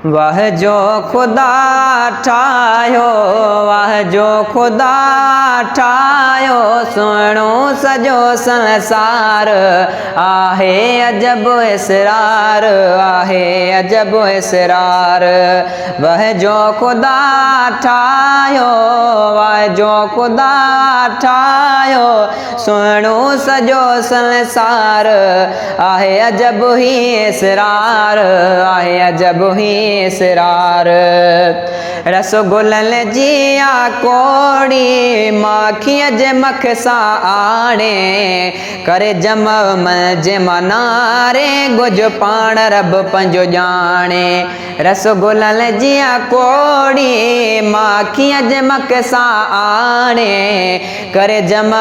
वह जो खुदा ठाहियो, वह जो खुदा ठाहियो, सुहिणो सॼो संसार आहे अजब इसरार, आहे अजब इसरार। वह जो खुदा ठाहियो, वह जो खुदा ठाहियो, सुहिणो सॼो संसार आहे अजब ही इसरार, आहे अजब ही इसरार। रसगुल्लन जी आकोड़ी माखीअ जे मख सां आणे, करे जम जे मनारे गुज पाण रब पंहिंजो ॼाणे। रसगुल्लन जी आकोड़ी माखीअ जे मख सां आणे, करे जम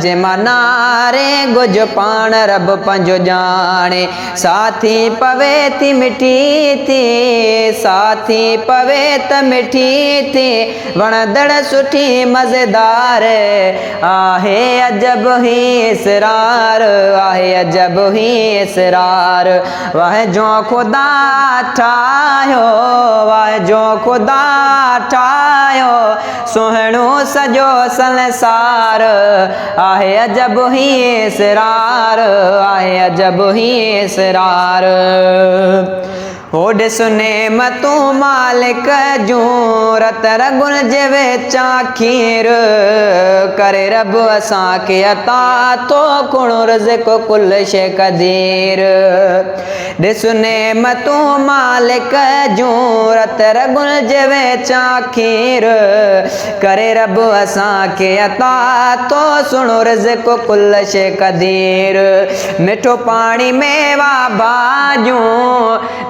जे मनारे गुज पाण रब पंहिंजो ॼाणे। साथी पवे थी मिठी थी, साथी पवे त मिठी थी, वणदड़ सुठी मज़ेदार आहे अजब ही इसरार, आहे अजब ही इसरार। वह जो खुदा ठाहियो, वह जो खुदा ठाहियो, सुहिणो सॼो संसार आहे अजब ही इसरार, आहे अजब ही इसरार। होॾ सुने मतू मालिक जूं रत रगुन जे विचा खीर, करे रब असांखे अता तो कुण रिज़्क़ कुल शे क़दीर। ॾिसने मतू मालिक जूं रत रगुन जे विचा खीर, करे रब असांखे अता तो सुणो रिज़्क़ कुल शे क़दीर। मिठो पाणी मेवा भाॼूं,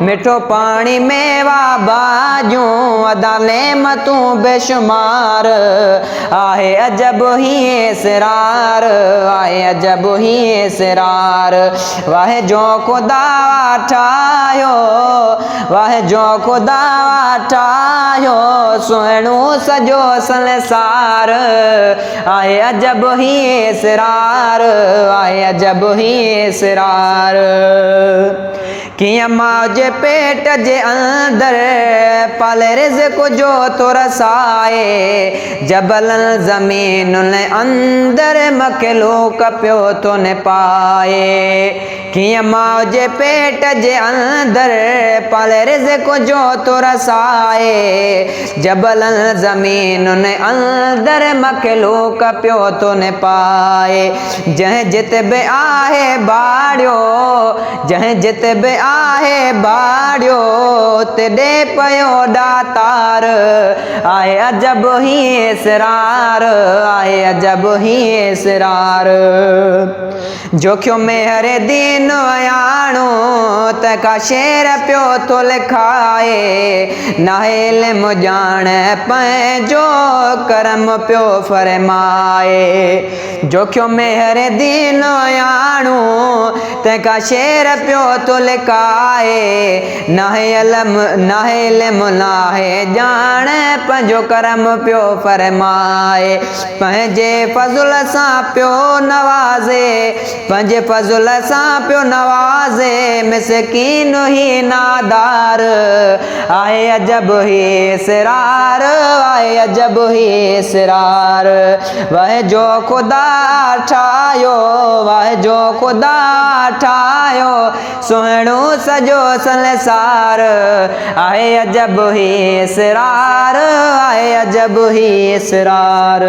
मिठो पाणी मेवा भाॼूं, अदा नेमतूं बेशुमार आहे अजब ही इसरार, आहे अजब ही इसरार। वाह जो खुदा ठाहियो, वाह जो खुदा ठाहियो, सुहिणो सॼो संसार आहे अजब ही इसरार, आहे अजब ही इसरार। कियां माउ जे पेट जे अंदर पाले रिज़्क़ जो तो रसाए, जबलन ज़मीनुन अंदर मखलूक पियो तो न पाए। कियां माउ जे पेट जे अंदर पाले रिज़्क़ जो तो रसाए, जबलन ज़मीनुन अंदर मखलूक पियो तो न पाए। जंहिं जित बि आहे बाड़ियो, जंहिं जित बि आहे बाड़ियो, तेॾे पयो ॾातार आहे अजब ही इसरार, आहे अजब ही इसरार। जोखियो मेहर दीन अयाणो, तंहिंखां शेर पियो तो लिखाए, नाहे इल्म ॼाण पंहिंजो करम पियो फरमाए। जोखियो मेहर दीन अयाणो, तंहिंखां शेर पियो तो लिखाए, नाहे इल्म नाहे ॼाण पंहिंजो करम पियो फरमाए। पंहिंजे फज़ुल सां पियो नवाज़े, पंहिंजे फज़ुल सां पियो नवाज़े, मिसकीन ही नादार आहे अजब ही इसरार, आहे अजब ही इसरार। वह जो खुदा ठाहियो, वह जो खुदा ठाहियो, सुहिणो सॼो संसार आहे अजब ही इसरार, आहे अजब ही इसरार।